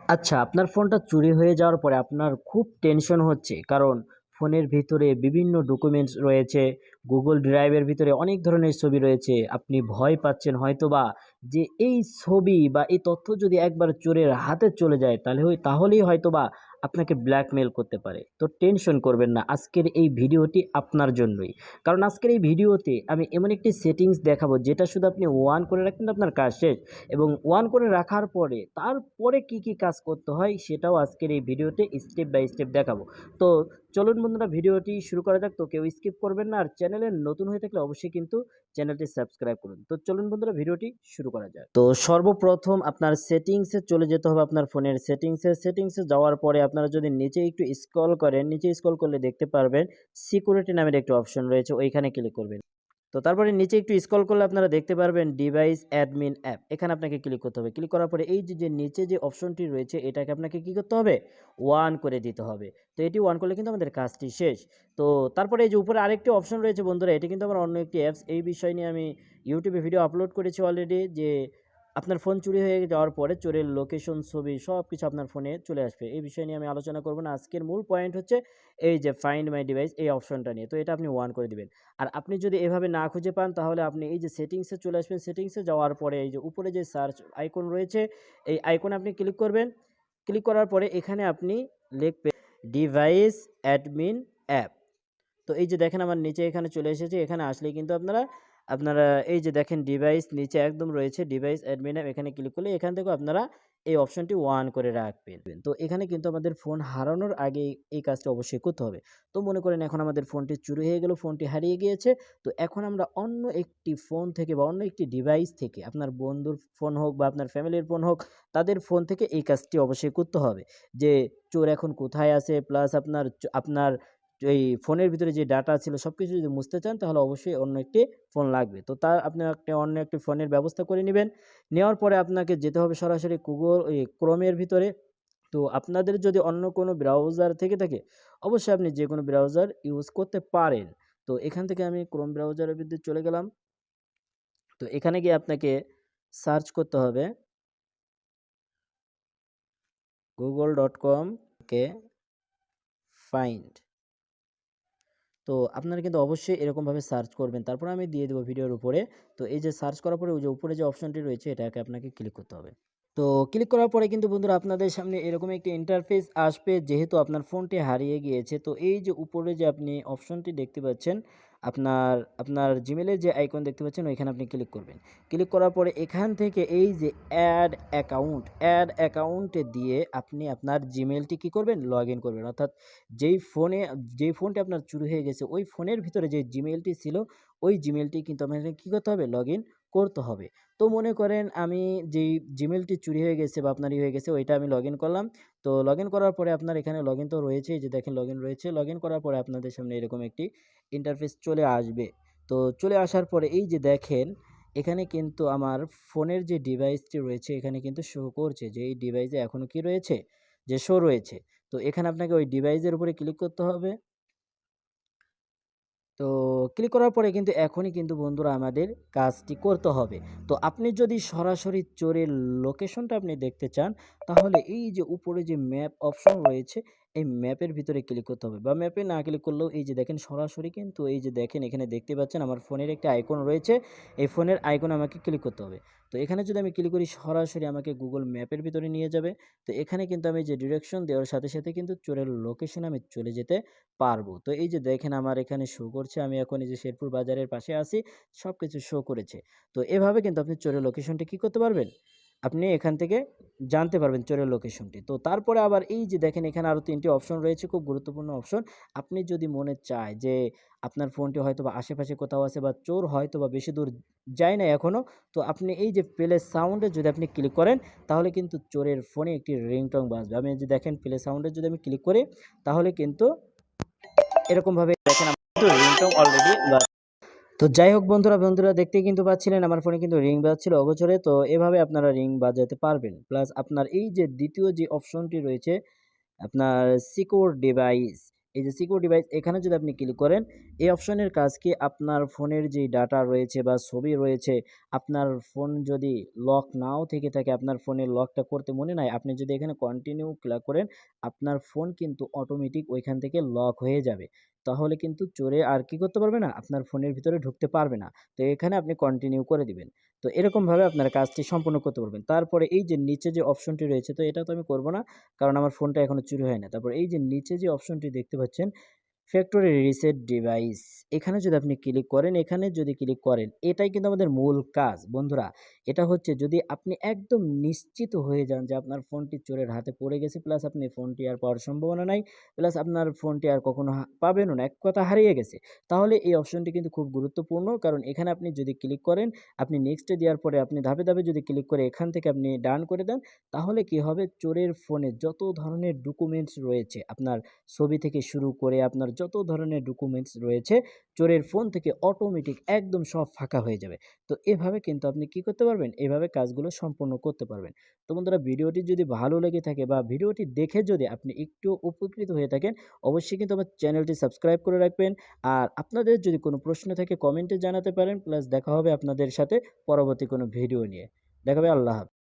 আচ্ছা, আপনার ফোনটা চুরি হয়ে যাওয়ার পরে আপনার খুব টেনশন হচ্ছে। কারণ ফোনের ভিতরে বিভিন্ন ডকুমেন্টস রয়েছে, Google ড্রাইভের ভিতরে অনেক ধরনের ছবি রয়েছে। আপনি ভয় পাচ্ছেন হয়তোবা যে এই ছবি বা এই তথ্য যদি একবার চোরের হাতে চলে যায় তাহলেই হয়তোবা আপনাকে ব্ল্যাকমেইল করতে পারে। তো টেনশন করবেন না। আজকের এই ভিডিওটি আপনার জন্যই। কারণ আজকের এই ভিডিওতে আমি এমন একটি সেটিংস দেখাবো যেটা শুধু আপনি অন করে রাখবেন, আপনার কাজ শেষ। এবং অন করে রাখার পরে তারপরে কি কি কাজ করতে হয় সেটাও আজকের এই ভিডিওতে স্টেপ বাই স্টেপ দেখাবো। তো চলুন বন্ধুরা, ভিডিওটি শুরু করা যাক। তো কেউ স্কিপ করবেন না, আর চ্যানেলে নতুন হয়ে থাকলে অবশ্যই কিন্তু চ্যানেলটি সাবস্ক্রাইব করুন। তো চলুন বন্ধুরা, ভিডিওটি শুরু করা যাক। তো সর্বপ্রথম আপনার সেটিংসে চলে যেতে হবে। আপনার ফোনের সেটিংসে যাওয়ার পরে আপনারা যদি নিচে একটু স্ক্রল করেন, নিচে স্ক্রল করলে দেখতে পারবেন সিকিউরিটি নামের একটি অপশন রয়েছে, ওইখানে ক্লিক করবেন। তো তারপরে নিচে একটু স্ক্রল করলে আপনারা দেখতে পারবেন ডিভাইস অ্যাডমিন অ্যাপ, এখানে আপনাকে ক্লিক করতে হবে। ক্লিক করার পরে এই যে নিচে যে অপশনটি রয়েছে এটাকে আপনাকে কি করতে হবে, ওয়ান করে দিতে হবে। তো এটি ওয়ান করলে কিন্তু আমাদের কাজটি শেষ। তো তারপরে এই যে উপরে আরেকটি অপশন রয়েছে বন্ধুরা, এটি কিন্তু আমার অন্য একটি অ্যাপস, এই বিষয় নিয়ে আমি ইউটিউবে ভিডিও আপলোড করেছি অলরেডি, যে আপনার ফোন চুরি হয়ে যাওয়ার পরে চোরের লোকেশন, ছবি সব কিছু আপনার ফোনে চলে আসবে। এই বিষয় নিয়ে আমি আলোচনা করব না। আজকের মূল পয়েন্ট হচ্ছে এই যে ফাইন্ড মাই ডিভাইস, এই অপশনটা নিয়ে। তো এটা আপনি ওয়ান করে দিবেন। আর আপনি যদি এভাবে না খুঁজে পান তাহলে আপনি এই যে সেটিংসে চলে আসবেন। সেটিংসে যাওয়ার পরে এই যে উপরে যে সার্চ আইকন রয়েছে, এই আইকনে আপনি ক্লিক করবেন। ক্লিক করার পরে এখানে আপনি লিখবেন ডিভাইস অ্যাডমিন অ্যাপ। তো এই যে দেখেন আমার নিচে এখানে চলে এসেছে। এখানে আসলেই কিন্তু আপনারা এই যে দেখেন ডিভাইস নিচে একদম রয়েছে ডিভাইস অ্যাডমিন অ্যাপ, এখানে ক্লিক করলে এখান থেকেও আপনারা এই অপশনটি ওয়ান করে রাখবেন। তো এখানে কিন্তু আমাদের ফোন হারানোর আগে এই কাজটা অবশ্যই করতে হবে। তো মনে করেন এখন আমাদের ফোনটি চুরি হয়ে গেল, ফোনটি হারিয়ে গিয়েছে। তো এখন আমরা অন্য একটি ফোন থেকে বা অন্য একটি ডিভাইস থেকে, আপনার বন্ধুর ফোন হোক বা আপনার ফ্যামিলির ফোন হোক, তাদের ফোন থেকে এই কাজটি অবশ্যই করতে হবে। যে চোর এখন কোথায় আছে, প্লাস আপনার এই ফোনের ভিতরে যে ডাটা ছিল সবকিছু যদি মুছতে চান তাহলে অবশ্যই অন্য একটি ফোন লাগবে। তো আপনি অন্য একটি ফোনের ব্যবস্থা করে নেবেন। নেওয়ার পরে আপনাকে যেতে হবে সরাসরি ক্রোমের ভিতরে। তো আপনাদের যদি অন্য কোনো ব্রাউজার থেকে থাকে অবশ্যই আপনি যে কোনো ব্রাউজার ইউজ করতে পারেন। তো এখান থেকে আমি ক্রোম ব্রাউজারের ভিতরে চলে গেলাম। তো এখানে গিয়ে আপনাকে সার্চ করতে হবে google.com কে ফাইন্ড। তো আপনারা কিন্তু অবশ্যই এরকমভাবে সার্চ করবেন। তারপর আমি দিয়ে দেবো ভিডিওর উপরে। তো এই যে সার্চ করার পরে ওই যে উপরে যে অপশনটি রয়েছে এটাকে আপনাকে ক্লিক করতে হবে। তো ক্লিক করার পরে কিন্তু বন্ধুরা আপনাদের সামনে এরকম একটি ইন্টারফেস আসবে, যেহেতু আপনার ফোনটি হারিয়ে গিয়েছে। তো এই যে উপরে যে আপনি অপশনটি দেখতে পাচ্ছেন, আপনার আপনার জিমেলের যে আইকন দেখতে পাচ্ছেন ওইখানে আপনি ক্লিক করবেন। ক্লিক করার পরে এখান থেকে এই যে অ্যাড অ্যাকাউন্টে দিয়ে আপনি আপনার জিমেলটি কী করবেন, লগ ইন করবেন। অর্থাৎ যেই ফোনটি আপনার চুরি হয়ে গেছে ওই ফোনের ভিতরে যে জিমেলটি ছিল ওই জিমেলটি কিন্তু আপনাকে কী করতে হবে, লগ ইন করতে হবে। তো মনে করেন আমি যেই জিমেলটি চুরি হয়ে গেছে বা আপনারই হয়ে গেছে ওইটা আমি লগ ইন করলাম। তো লগ ইন করার পরে আপনার এখানে লগ ইন তো রয়েছে, এই যে দেখেন লগ ইন রয়েছে। লগ ইন করার পরে আপনাদের সামনে এরকম একটি ইন্টারফেস চলে আসবে। তো চলে আসার পরে এই যে দেখেন এখানে কিন্তু আমার ফোনের যে ডিভাইসটি রয়েছে এখানে কিন্তু শো করছে যে এই ডিভাইসে এখনও কি রয়েছে, যে শো রয়েছে। তো এখানে আপনাকে ওই ডিভাইসের উপরে ক্লিক করতে হবে। তো ক্লিক করার পরে কিন্তু এখনই কিন্তু বন্ধুরা আমাদের কাজটি করতে হবে। তো আপনি যদি সরাসরি চোরের লোকেশনটা আপনি দেখতে চান তাহলে এই যে উপরে যে ম্যাপ অপশন রয়েছে এই ম্যাপের ভিতরে ক্লিক করতে হবে, বা ম্যাপে না ক্লিক করলেও এই যে দেখেন সরাসরি কিন্তু এই যে দেখেন এখানে দেখতে পাচ্ছেন আমার ফোনের একটা আইকন রয়েছে, এই ফোনের আইকনে আমাকে ক্লিক করতে হবে। তো এখানে যদি আমি ক্লিক করি সরাসরি আমাকে গুগল ম্যাপের ভিতরে নিয়ে যাবে। তো এখানে কিন্তু আমি যে ডিরেকশন দেওয়ার সাথে সাথে কিন্তু চোরের লোকেশনে আমি চলে যেতে পারবো। তো এই যে দেখেন আমার এখানে শো করছে, আমি এখন এই যে শেরপুর বাজারের পাশে আছি, সবকিছু শো করেছে। তো এভাবে কিন্তু আপনি চোরের লোকেশনটি কি করতে পারবেন, আপনি এখান থেকে জানতে পারবেন চোরের লোকেশনটি। তো তারপরে আবার এই যে দেখেন এখানে আরও ৩ টি অপশন রয়েছে, খুব গুরুত্বপূর্ণ অপশন। আপনি যদি মনে চায় যে আপনার ফোনটি হয়তোবা আশেপাশে কোথাও আছে বা চোর হয়তোবা বেশি দূর যায় না এখনও, তো আপনি এই যে প্লে সাউন্ডে যদি আপনি ক্লিক করেন তাহলে কিন্তু চোরের ফোনে একটি রিংটোন বাজবে। আমি এই যে দেখেন প্লে সাউন্ডে যদি আমি ক্লিক করি তাহলে কিন্তু এরকমভাবে দেখেন আমার কিন্তু রিংটোন অলরেডি। তো যাই হোক বন্ধুরা দেখতেই কিন্তু পাচ্ছিলেন আমার ফোনে কিন্তু রিং বাজছিল অগোচরে। তো এভাবে আপনারা রিং বাজাতে পারবেন। প্লাস আপনার এই যে দ্বিতীয় যে অপশনটি রয়েছে আপনার সিকিউর ডিভাইস, এই যে সিকিউর ডিভাইস এখানে যদি আপনি ক্লিক করেন, এই অপশনের কাজ কি আপনার ফোনের যে ডাটা রয়েছে বা ছবি রয়েছে, আপনার ফোন যদি লক নাও থেকে থাকে, আপনার ফোনের লকটা করতে মনে নাই, আপনি যদি এখানে কন্টিনিউ ক্লিক করেন, আপনার ফোন কিন্তু অটোমেটিক ওইখান থেকে লক হয়ে যাবে। তাহলে কিন্তু চোরে আর কি করতে পারবে না? আপনার ফোনের ভিতরে ঢুকতে পারবে না। তো এখানে আপনি কন্টিনিউ করে দিবেন। তো এরকমভাবে আপনারা কাজটি সম্পূর্ণ করতে পারবেন। তারপরে এই যে নিচে যে অপশনটি রয়েছে, তো এটা তো আমি করব না। কারণ আমার ফোনটা এখনো চুরি হয় না। তারপর এই যে নিচে যে অপশনটি দেখতে পাচ্ছেন, ফ্যাক্টরি রিসেট ডিভাইস, এখানে যদি আপনি ক্লিক করেন, এখানে যদি ক্লিক করেন, এটাই কিন্তু আমাদের মূল কাজ বন্ধুরা। এটা হচ্ছে যদি আপনি একদম নিশ্চিত হয়ে যান যে আপনার ফোনটি চোরের হাতে পড়ে গেছে, প্লাস আপনি ফোনটি আর পাওয়ার সম্ভাবনা নাই, প্লাস আপনার ফোনটি আর কখনো পাবেনও না, এক কথা হারিয়ে গেছে, তাহলে এই অপশনটি কিন্তু খুব গুরুত্বপূর্ণ। কারণ এখানে আপনি যদি ক্লিক করেন, আপনি নেক্সটে দেওয়ার পরে আপনি ধাপে ধাপে যদি ক্লিক করে এখান থেকে আপনি ডান করে দেন, তাহলে কি হবে, চোরের ফোনে যত ধরনের ডকুমেন্টস রয়েছে, আপনার ছবি থেকে শুরু করে আপনার যত ধরনের ডকুমেন্টস রয়েছে, চোরের ফোন থেকে অটোমেটিক একদম সব ফাঁকা হয়ে যাবে। তো এভাবে কিন্তু আপনি কি করতে পারবেন, এভাবে কাজগুলো সম্পূর্ণ করতে পারবেন। তো বন্ধুরা, ভিডিওটি যদি ভালো লেগে থাকে বা ভিডিওটি দেখে যদি আপনি একটু উপকৃত হয়ে থাকেন, অবশ্যই কিন্তু আমার চ্যানেলটি সাবস্ক্রাইব করে রাখবেন। আর আপনাদের যদি কোনো প্রশ্ন থাকে কমেন্টে জানাতে পারেন। প্লাস দেখা হবে আপনাদের সাথে পরবর্তী কোনো ভিডিও নিয়ে। দেখা হবে। আল্লাহ হাফেজ।